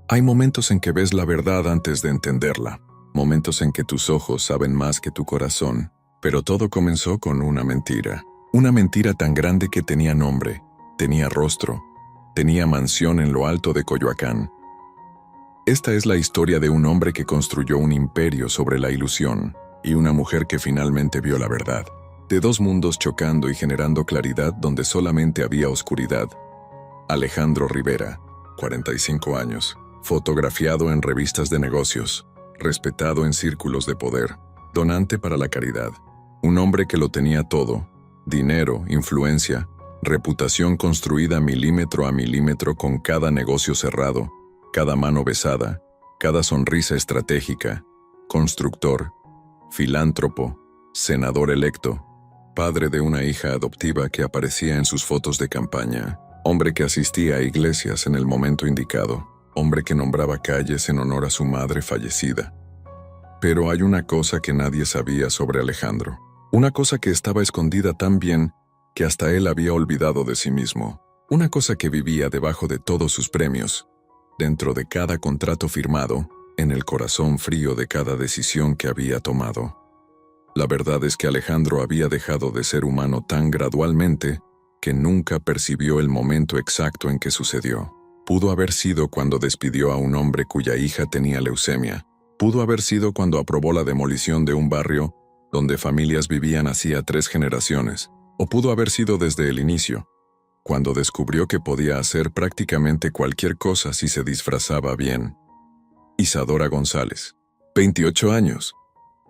Hay momentos en que ves la verdad antes de entenderla, momentos en que tus ojos saben más que tu corazón, pero todo comenzó con una mentira tan grande que tenía nombre, tenía rostro, tenía mansión en lo alto de Coyoacán. Esta es la historia de un hombre que construyó un imperio sobre la ilusión y una mujer que finalmente vio la verdad, de dos mundos chocando y generando claridad donde solamente había oscuridad. Alejandro Rivera, 45 años, fotografiado en revistas de negocios, respetado en círculos de poder, donante para la caridad, un hombre que lo tenía todo: dinero, influencia, reputación construida milímetro a milímetro con cada negocio cerrado, cada mano besada, cada sonrisa estratégica, constructor, filántropo, senador electo, padre de una hija adoptiva que aparecía en sus fotos de campaña, hombre que asistía a iglesias en el momento indicado, hombre que nombraba calles en honor a su madre fallecida. Pero hay una cosa que nadie sabía sobre Alejandro, una cosa que estaba escondida tan bien que hasta él había olvidado de sí mismo, una cosa que vivía debajo de todos sus premios, dentro de cada contrato firmado, en el corazón frío de cada decisión que había tomado. La verdad es que Alejandro había dejado de ser humano tan gradualmente que nunca percibió el momento exacto en que sucedió. Pudo haber sido cuando despidió a un hombre cuya hija tenía leucemia. Pudo haber sido cuando aprobó la demolición de un barrio donde familias vivían hacía 3 generaciones. O pudo haber sido desde el inicio, cuando descubrió que podía hacer prácticamente cualquier cosa si se disfrazaba bien. Isadora González, 28 años,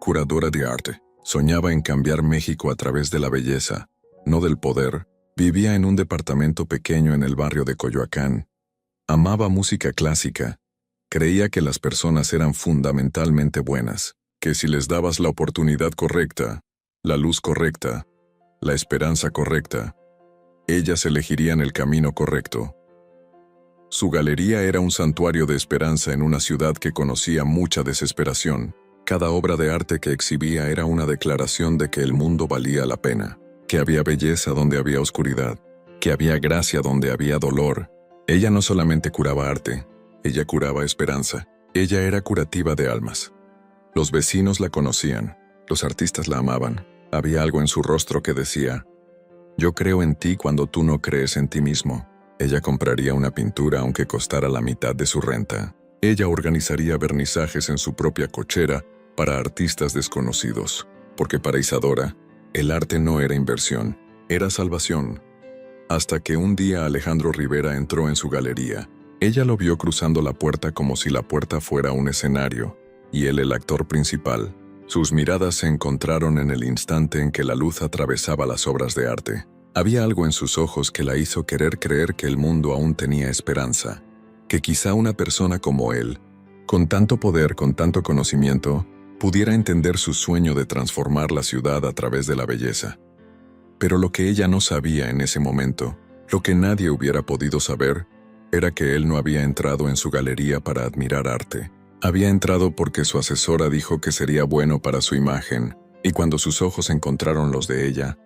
curadora de arte. Soñaba en cambiar México a través de la belleza, no del poder. Vivía en un departamento pequeño en el barrio de Coyoacán. Amaba música clásica. Creía que las personas eran fundamentalmente buenas, que si les dabas la oportunidad correcta, la luz correcta, la esperanza correcta, ellas elegirían el camino correcto. Su galería era un santuario de esperanza en una ciudad que conocía mucha desesperación. Cada obra de arte que exhibía era una declaración de que el mundo valía la pena, que había belleza donde había oscuridad, que había gracia donde había dolor. Ella no solamente curaba arte, ella curaba esperanza. Ella era curativa de almas. Los vecinos la conocían, los artistas la amaban. Había algo en su rostro que decía: yo creo en ti cuando tú no crees en ti mismo. Ella compraría una pintura aunque costara la mitad de su renta. Ella organizaría vernizajes en su propia cochera para artistas desconocidos, porque para Isadora, el arte no era inversión, era salvación. Hasta que un día Alejandro Rivera entró en su galería. Ella lo vio cruzando la puerta como si la puerta fuera un escenario, y él el actor principal. Sus miradas se encontraron en el instante en que la luz atravesaba las obras de arte. Había algo en sus ojos que la hizo querer creer que el mundo aún tenía esperanza, que quizá una persona como él, con tanto poder, con tanto conocimiento, pudiera entender su sueño de transformar la ciudad a través de la belleza. Pero lo que ella no sabía en ese momento, lo que nadie hubiera podido saber, era que él no había entrado en su galería para admirar arte. Había entrado porque su asesora dijo que sería bueno para su imagen, y cuando sus ojos encontraron los de ella,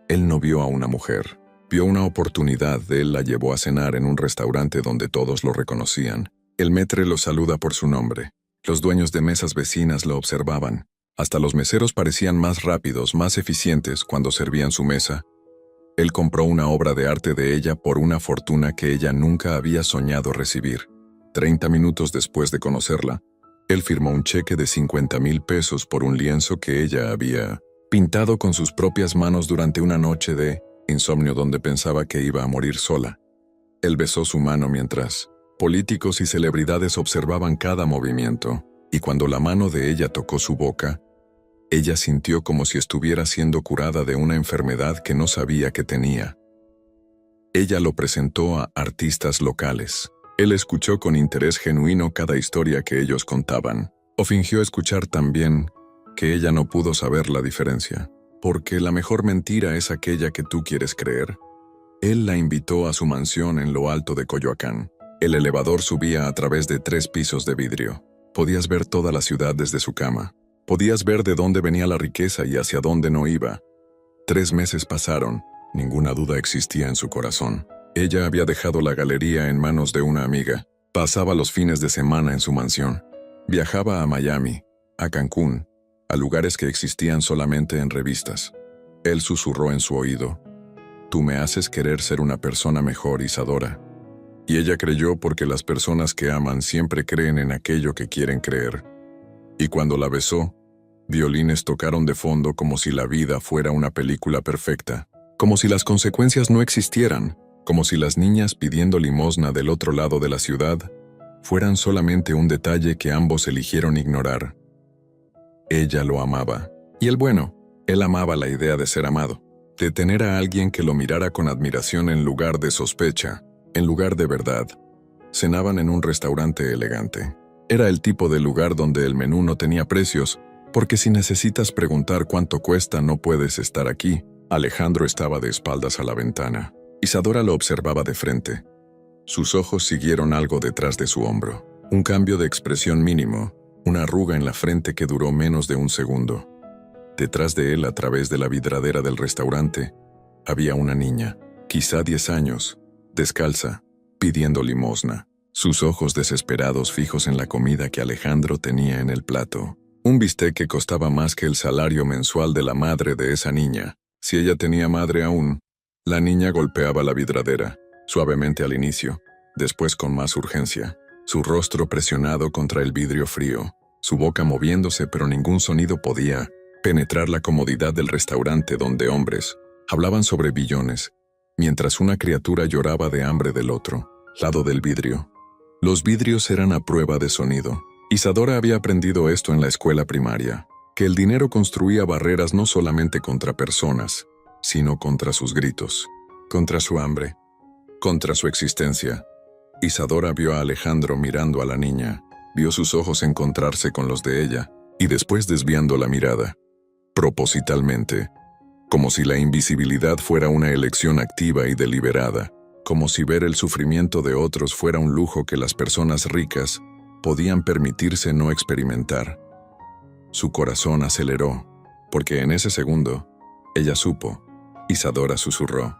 él no vio a una mujer, vio una oportunidad. Él la llevó a cenar en un restaurante donde todos lo reconocían. El maître lo saluda por su nombre. Los dueños de mesas vecinas lo observaban. Hasta los meseros parecían más rápidos, más eficientes cuando servían su mesa. Él compró una obra de arte de ella por una fortuna que ella nunca había soñado recibir. 30 minutos después de conocerla, él firmó un cheque de 50,000 pesos por un lienzo que ella había pintado con sus propias manos durante una noche de insomnio donde pensaba que iba a morir sola. Él besó su mano mientras políticos y celebridades observaban cada movimiento, y cuando la mano de ella tocó su boca, ella sintió como si estuviera siendo curada de una enfermedad que no sabía que tenía. Ella lo presentó a artistas locales. Él escuchó con interés genuino cada historia que ellos contaban, o fingió escuchar tan bien que ella no pudo saber la diferencia, porque la mejor mentira es aquella que tú quieres creer. Él la invitó a su mansión en lo alto de Coyoacán. El elevador subía a través de 3 pisos de vidrio. Podías ver toda la ciudad desde su cama. Podías ver de dónde venía la riqueza y hacia dónde no iba. 3 meses pasaron. Ninguna duda existía en su corazón. Ella había dejado la galería en manos de una amiga. Pasaba los fines de semana en su mansión. Viajaba a Miami, a Cancún, a lugares que existían solamente en revistas. Él susurró en su oído: «Tú me haces querer ser una persona mejor, Isadora». Y ella creyó, porque las personas que aman siempre creen en aquello que quieren creer. Y cuando la besó, violines tocaron de fondo como si la vida fuera una película perfecta, como si las consecuencias no existieran, como si las niñas pidiendo limosna del otro lado de la ciudad fueran solamente un detalle que ambos eligieron ignorar. Ella lo amaba. Y él amaba la idea de ser amado, de tener a alguien que lo mirara con admiración en lugar de sospecha, en lugar de verdad. Cenaban en un restaurante elegante. Era el tipo de lugar donde el menú no tenía precios, porque si necesitas preguntar cuánto cuesta no puedes estar aquí. Alejandro estaba de espaldas a la ventana. Isadora lo observaba de frente. Sus ojos siguieron algo detrás de su hombro. Un cambio de expresión mínimo, una arruga en la frente que duró menos de un segundo. Detrás de él, a través de la vidradera del restaurante, había una niña, quizá 10 años, descalza, pidiendo limosna, sus ojos desesperados fijos en la comida que Alejandro tenía en el plato. Un bistec que costaba más que el salario mensual de la madre de esa niña, si ella tenía madre aún. La niña golpeaba la vidradera, suavemente al inicio, después con más urgencia, su rostro presionado contra el vidrio frío, su boca moviéndose, pero ningún sonido podía penetrar la comodidad del restaurante donde hombres hablaban sobre billones, mientras una criatura lloraba de hambre del otro lado del vidrio. Los vidrios eran a prueba de sonido. Isadora había aprendido esto en la escuela primaria, que el dinero construía barreras no solamente contra personas, sino contra sus gritos, contra su hambre, contra su existencia. Isadora vio a Alejandro mirando a la niña, vio sus ojos encontrarse con los de ella, y después desviando la mirada, propositalmente, como si la invisibilidad fuera una elección activa y deliberada, como si ver el sufrimiento de otros fuera un lujo que las personas ricas podían permitirse no experimentar. Su corazón aceleró, porque en ese segundo, ella supo. Isadora susurró: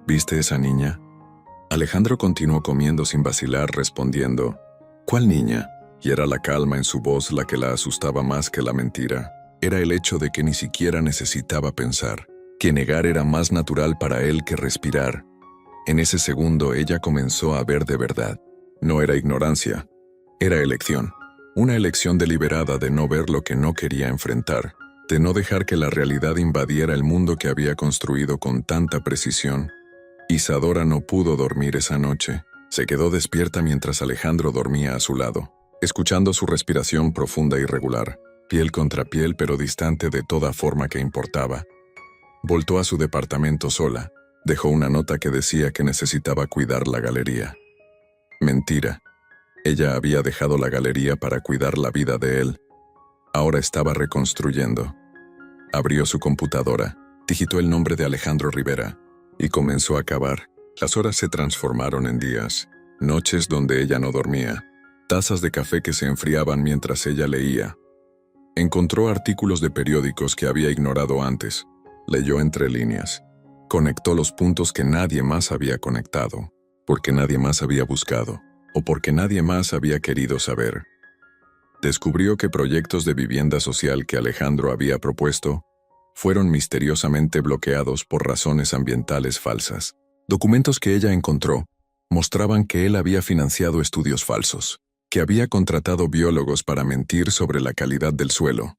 ¿Viste esa niña? Alejandro continuó comiendo sin vacilar, respondiendo: ¿Cuál niña? Y era la calma en su voz la que la asustaba más que la mentira. Era el hecho de que ni siquiera necesitaba pensar, que negar era más natural para él que respirar. En ese segundo ella comenzó a ver de verdad. No era ignorancia, era elección. Una elección deliberada de no ver lo que no quería enfrentar, de no dejar que la realidad invadiera el mundo que había construido con tanta precisión. Isadora no pudo dormir esa noche. Se quedó despierta mientras Alejandro dormía a su lado, escuchando su respiración profunda y regular, piel contra piel pero distante de toda forma que importaba. Voltó a su departamento sola. Dejó una nota que decía que necesitaba cuidar la galería. Mentira. Ella había dejado la galería para cuidar la vida de él. Ahora estaba reconstruyendo. Abrió su computadora, digitó el nombre de Alejandro Rivera y comenzó a cavar. Las horas se transformaron en días, noches donde ella no dormía, tazas de café que se enfriaban mientras ella leía. Encontró artículos de periódicos que había ignorado antes. Leyó entre líneas. Conectó los puntos que nadie más había conectado, porque nadie más había buscado, o porque nadie más había querido saber. Descubrió que proyectos de vivienda social que Alejandro había propuesto fueron misteriosamente bloqueados por razones ambientales falsas. Documentos que ella encontró mostraban que él había financiado estudios falsos, que había contratado biólogos para mentir sobre la calidad del suelo.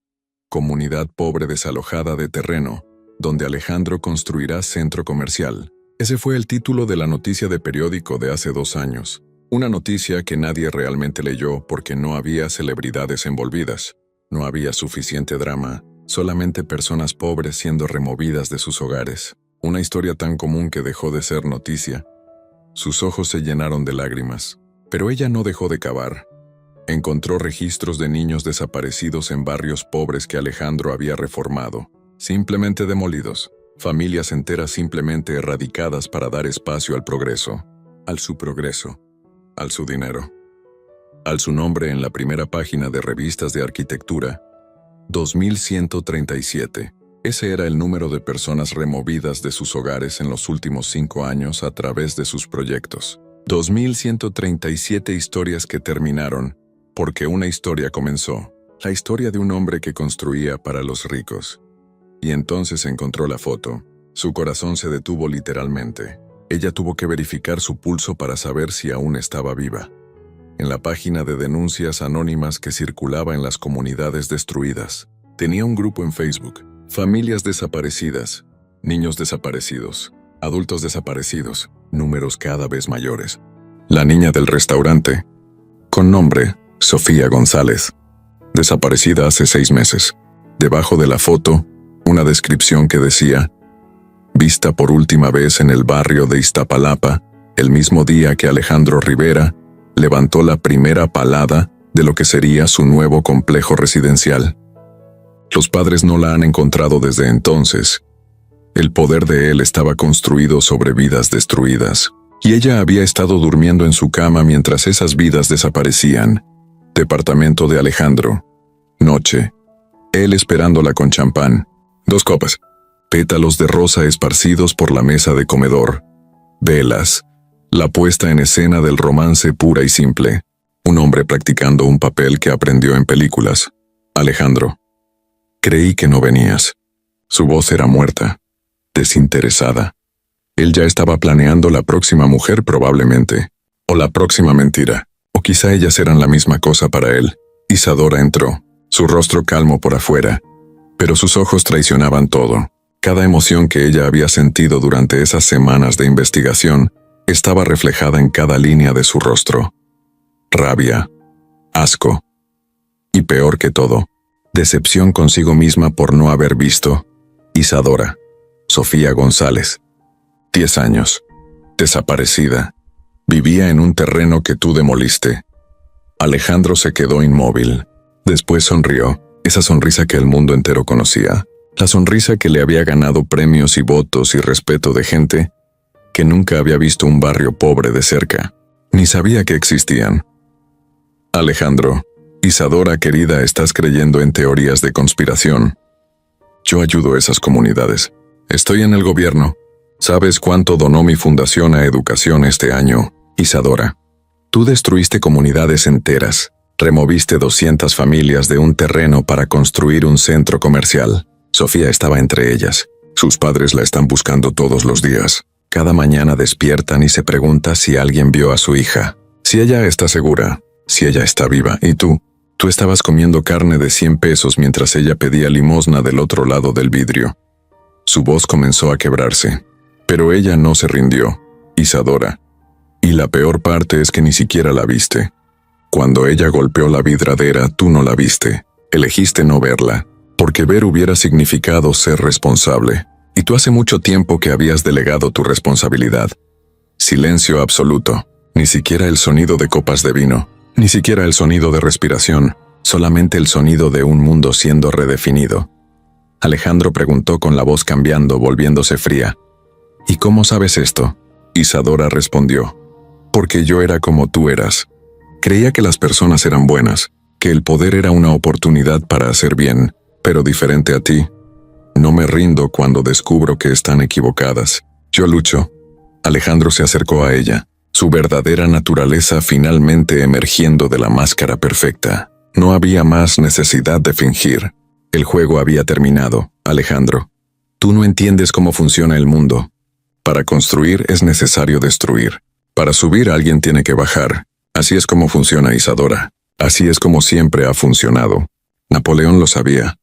Comunidad pobre desalojada de terreno, donde Alejandro construirá centro comercial. Ese fue el título de la noticia de periódico de hace 2 años. Una noticia que nadie realmente leyó porque no había celebridades envolvidas. No había suficiente drama, solamente personas pobres siendo removidas de sus hogares. Una historia tan común que dejó de ser noticia. Sus ojos se llenaron de lágrimas, pero ella no dejó de cavar. Encontró registros de niños desaparecidos en barrios pobres que Alejandro había reformado, simplemente demolidos, familias enteras simplemente erradicadas para dar espacio al progreso, al su progreso, al su dinero, al su nombre en la primera página de revistas de arquitectura, 2137. Ese era el número de personas removidas de sus hogares en los últimos 5 años a través de sus proyectos. 2137 historias que terminaron, porque una historia comenzó. La historia de un hombre que construía para los ricos. Y entonces encontró la foto. Su corazón se detuvo literalmente. Ella tuvo que verificar su pulso para saber si aún estaba viva. En la página de denuncias anónimas que circulaba en las comunidades destruidas, tenía un grupo en Facebook. Familias desaparecidas, niños desaparecidos, adultos desaparecidos, números cada vez mayores. La niña del restaurante, con nombre Sofía González, desaparecida hace 6 meses. Debajo de la foto, una descripción que decía: vista por última vez en el barrio de Iztapalapa, el mismo día que Alejandro Rivera levantó la primera palada de lo que sería su nuevo complejo residencial. Los padres no la han encontrado desde entonces. El poder de él estaba construido sobre vidas destruidas, y ella había estado durmiendo en su cama mientras esas vidas desaparecían. Departamento de Alejandro. Noche. Él esperándola con champán. 2 copas. Pétalos de rosa esparcidos por la mesa de comedor. Velas. La puesta en escena del romance pura y simple. Un hombre practicando un papel que aprendió en películas. Alejandro. Creí que no venías. Su voz era muerta, desinteresada. Él ya estaba planeando la próxima mujer probablemente, o la próxima mentira, o quizá ellas eran la misma cosa para él. Isadora entró, su rostro calmo por afuera, pero sus ojos traicionaban todo. Cada emoción que ella había sentido durante esas semanas de investigación estaba reflejada en cada línea de su rostro. Rabia, asco, y peor que todo, decepción consigo misma por no haber visto. Isadora, Sofía González, 10 años, desaparecida, vivía en un terreno que tú demoliste. Alejandro se quedó inmóvil. Después sonrió, esa sonrisa que el mundo entero conocía, la sonrisa que le había ganado premios y votos y respeto de gente que nunca había visto un barrio pobre de cerca, ni sabía que existían. Alejandro, Isadora querida, estás creyendo en teorías de conspiración. Yo ayudo a esas comunidades. Estoy en el gobierno. ¿Sabes cuánto donó mi fundación a educación este año, Isadora? Tú destruiste comunidades enteras. Removiste 200 familias de un terreno para construir un centro comercial. Sofía estaba entre ellas. Sus padres la están buscando todos los días. Cada mañana despiertan y se pregunta si alguien vio a su hija. Si ella está segura, si ella está viva. Y tú estabas comiendo carne de 100 pesos mientras ella pedía limosna del otro lado del vidrio. Su voz comenzó a quebrarse, pero ella no se rindió, Isadora. Y la peor parte es que ni siquiera la viste. Cuando ella golpeó la vidradera, tú no la viste. Elegiste no verla, porque ver hubiera significado ser responsable. Y tú hace mucho tiempo que habías delegado tu responsabilidad. Silencio absoluto. Ni siquiera el sonido de copas de vino. Ni siquiera el sonido de respiración. Solamente el sonido de un mundo siendo redefinido. Alejandro preguntó con la voz cambiando, volviéndose fría. ¿Y cómo sabes esto? Isadora respondió. Porque yo era como tú eras. Creía que las personas eran buenas, que el poder era una oportunidad para hacer bien, pero diferente a ti. No me rindo cuando descubro que están equivocadas. Yo lucho. Alejandro se acercó a ella, su verdadera naturaleza finalmente emergiendo de la máscara perfecta. No había más necesidad de fingir. El juego había terminado, Alejandro. Tú no entiendes cómo funciona el mundo. Para construir es necesario destruir. Para subir alguien tiene que bajar. Así es como funciona Isadora. Así es como siempre ha funcionado. Napoleón lo sabía.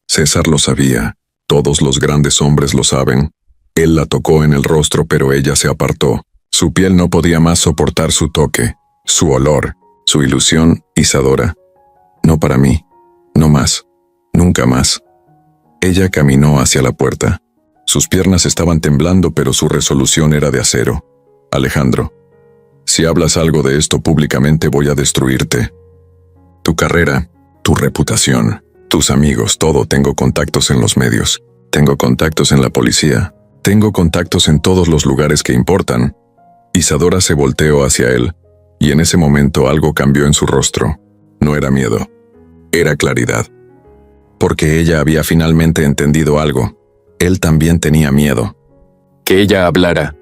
César lo sabía. Todos los grandes hombres lo saben. Él la tocó en el rostro, pero ella se apartó. Su piel no podía más soportar su toque, su olor, su ilusión. Isadora. No para mí. No más. Nunca más. Ella caminó hacia la puerta. Sus piernas estaban temblando, pero su resolución era de acero. Alejandro. Si hablas algo de esto públicamente voy a destruirte. Tu carrera, tu reputación, tus amigos, todo. Tengo contactos en los medios. Tengo contactos en la policía. Tengo contactos en todos los lugares que importan. Isadora se volteó hacia él, y en ese momento algo cambió en su rostro. No era miedo. Era claridad. Porque ella había finalmente entendido algo. Él también tenía miedo. Que ella hablara.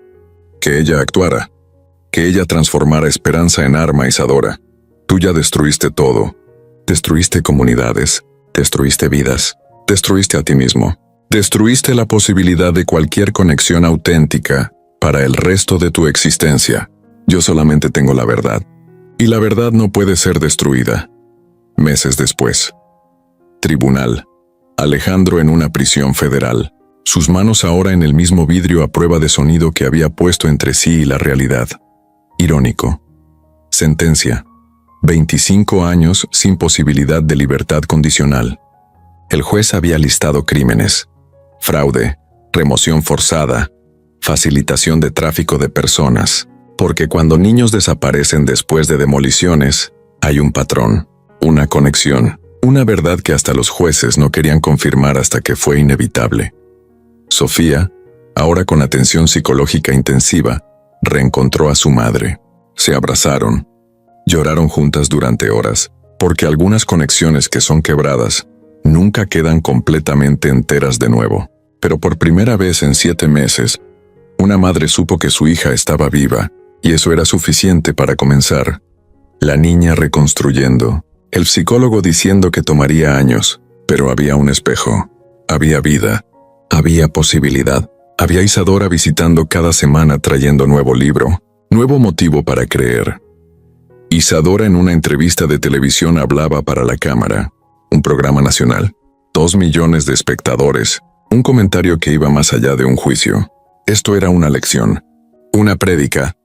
Que ella actuara. que ella transformara esperanza en arma, Isadora. Tú ya destruiste todo. Destruiste comunidades, destruiste vidas, destruiste a ti mismo. Destruiste la posibilidad de cualquier conexión auténtica para el resto de tu existencia. Yo solamente tengo la verdad. Y la verdad no puede ser destruida. Meses después. Tribunal. Alejandro en una prisión federal. Sus manos ahora en el mismo vidrio a prueba de sonido que había puesto entre sí y la realidad. Irónico. Sentencia. 25 años sin posibilidad de libertad condicional. El juez había listado crímenes: fraude, remoción forzada, facilitación de tráfico de personas, porque cuando niños desaparecen después de demoliciones, hay un patrón, una conexión, una verdad que hasta los jueces no querían confirmar hasta que fue inevitable. Sofía, ahora con atención psicológica intensiva, reencontró a su madre. Se abrazaron. Lloraron juntas durante horas, porque algunas conexiones que son quebradas nunca quedan completamente enteras de nuevo. Pero por primera vez en 7 meses, una madre supo que su hija estaba viva, y eso era suficiente para comenzar. La niña reconstruyendo, el psicólogo diciendo que tomaría años, pero había un espejo, había vida, había posibilidad. Había Isadora visitando cada semana trayendo nuevo libro, nuevo motivo para creer. Isadora en una entrevista de televisión hablaba para la cámara, un programa nacional, 2 millones de espectadores, un comentario que iba más allá de un juicio. Esto era una lección, una prédica,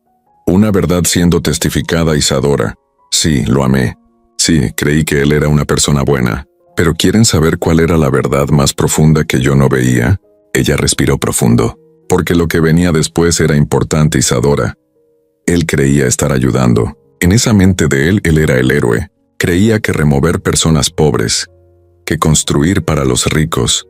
una verdad siendo testificada. Isadora. Sí, lo amé. Sí, creí que él era una persona buena. Pero ¿quieren saber cuál era la verdad más profunda que yo no veía? Ella respiró profundo, porque lo que venía después era importante. Isadora. Él creía estar ayudando. En esa mente de él era el héroe. Creía que remover personas pobres, que construir para los ricos,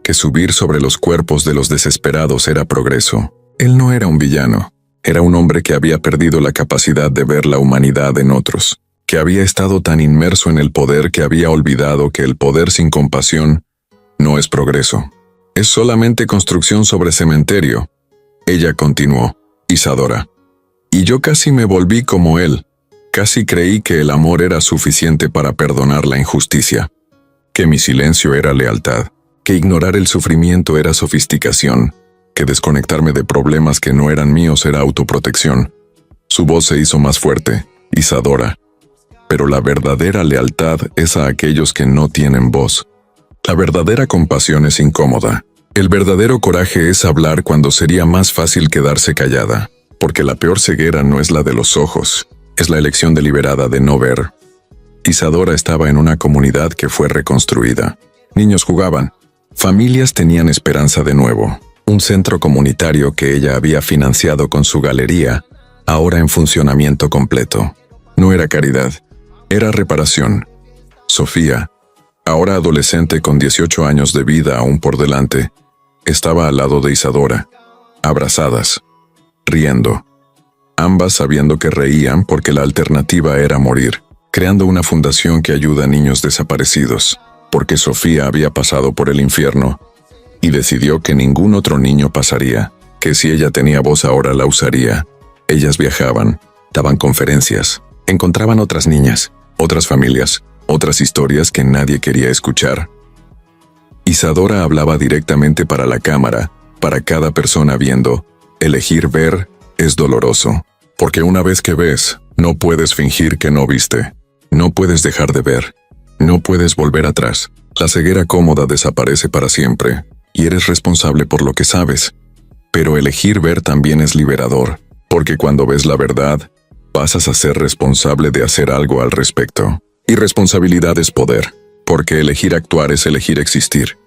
que subir sobre los cuerpos de los desesperados era progreso. Él no era un villano. Era un hombre que había perdido la capacidad de ver la humanidad en otros, que había estado tan inmerso en el poder que había olvidado que el poder sin compasión no es progreso. Es solamente construcción sobre cementerio. Ella continuó. Isadora. Y yo casi me volví como él. Casi creí que el amor era suficiente para perdonar la injusticia, que mi silencio era lealtad, que ignorar el sufrimiento era sofisticación, que desconectarme de problemas que no eran míos era autoprotección. Su voz se hizo más fuerte. Isadora. Pero la verdadera lealtad es a aquellos que no tienen voz. La verdadera compasión es incómoda. El verdadero coraje es hablar cuando sería más fácil quedarse callada, porque la peor ceguera no es la de los ojos, es la elección deliberada de no ver. Isadora estaba en una comunidad que fue reconstruida. Niños jugaban. Familias tenían esperanza de nuevo. Un centro comunitario que ella había financiado con su galería, ahora en funcionamiento completo. No era caridad, era reparación. Sofía, ahora adolescente con 18 años de vida aún por delante, estaba al lado de Isadora, abrazadas, riendo. Ambas sabiendo que reían porque la alternativa era morir, creando una fundación que ayuda a niños desaparecidos, porque Sofía había pasado por el infierno y decidió que ningún otro niño pasaría, que si ella tenía voz ahora la usaría. Ellas viajaban, daban conferencias, encontraban otras niñas, otras familias, otras historias que nadie quería escuchar. Isadora hablaba directamente para la cámara, para cada persona viendo. Elegir ver es doloroso, porque una vez que ves, no puedes fingir que no viste. No puedes dejar de ver. No puedes volver atrás. La ceguera cómoda desaparece para siempre, y eres responsable por lo que sabes. Pero elegir ver también es liberador, porque cuando ves la verdad, pasas a ser responsable de hacer algo al respecto. Y responsabilidad es poder, porque elegir actuar es elegir existir.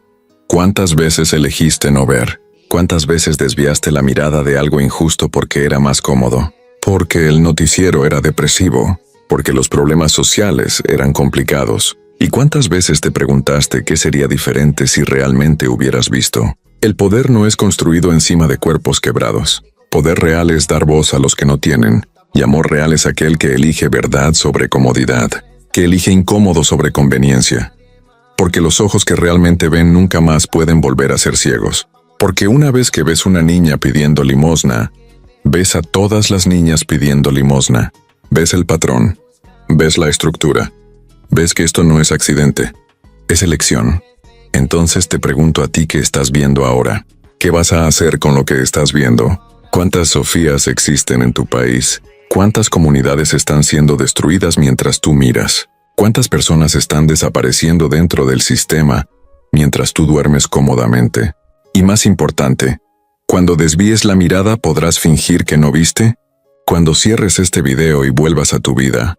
¿Cuántas veces elegiste no ver? ¿Cuántas veces desviaste la mirada de algo injusto porque era más cómodo? Porque el noticiero era depresivo, porque los problemas sociales eran complicados. ¿Y cuántas veces te preguntaste qué sería diferente si realmente hubieras visto? El poder no es construido encima de cuerpos quebrados. Poder real es dar voz a los que no tienen, y amor real es aquel que elige verdad sobre comodidad, que elige incómodo sobre conveniencia. Porque los ojos que realmente ven nunca más pueden volver a ser ciegos. Porque una vez que ves una niña pidiendo limosna, Ves a todas las niñas pidiendo limosna. Ves el patrón. Ves la estructura. Ves que esto no es accidente. Es elección. Entonces te pregunto a ti qué estás viendo ahora. ¿Qué vas a hacer con lo que estás viendo? ¿Cuántas Sofías existen en tu país? ¿Cuántas comunidades están siendo destruidas mientras tú miras? ¿Cuántas personas están desapareciendo dentro del sistema mientras tú duermes cómodamente? Y más importante, cuando desvíes la mirada podrás fingir que no viste. Cuando cierres este video y vuelvas a tu vida,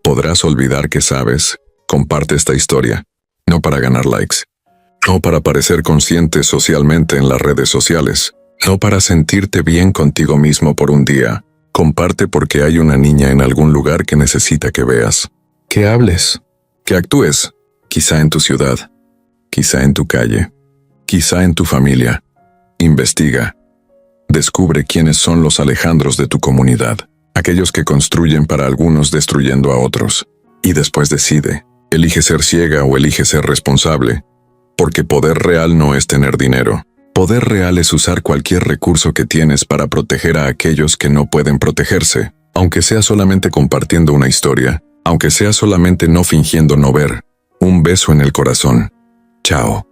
podrás olvidar que sabes. Comparte esta historia, no para ganar likes, no para parecer consciente socialmente en las redes sociales, no para sentirte bien contigo mismo por un día. Comparte porque hay una niña en algún lugar que necesita que veas, que hables, que actúes, quizá en tu ciudad, quizá en tu calle, quizá en tu familia. Investiga. Descubre quiénes son los Alejandros de tu comunidad, aquellos que construyen para algunos destruyendo a otros. Y después decide, elige ser ciega o elige ser responsable, porque poder real no es tener dinero. Poder real es usar cualquier recurso que tienes para proteger a aquellos que no pueden protegerse, aunque sea solamente compartiendo una historia, aunque sea solamente no fingiendo no ver. Un beso en el corazón. Chao.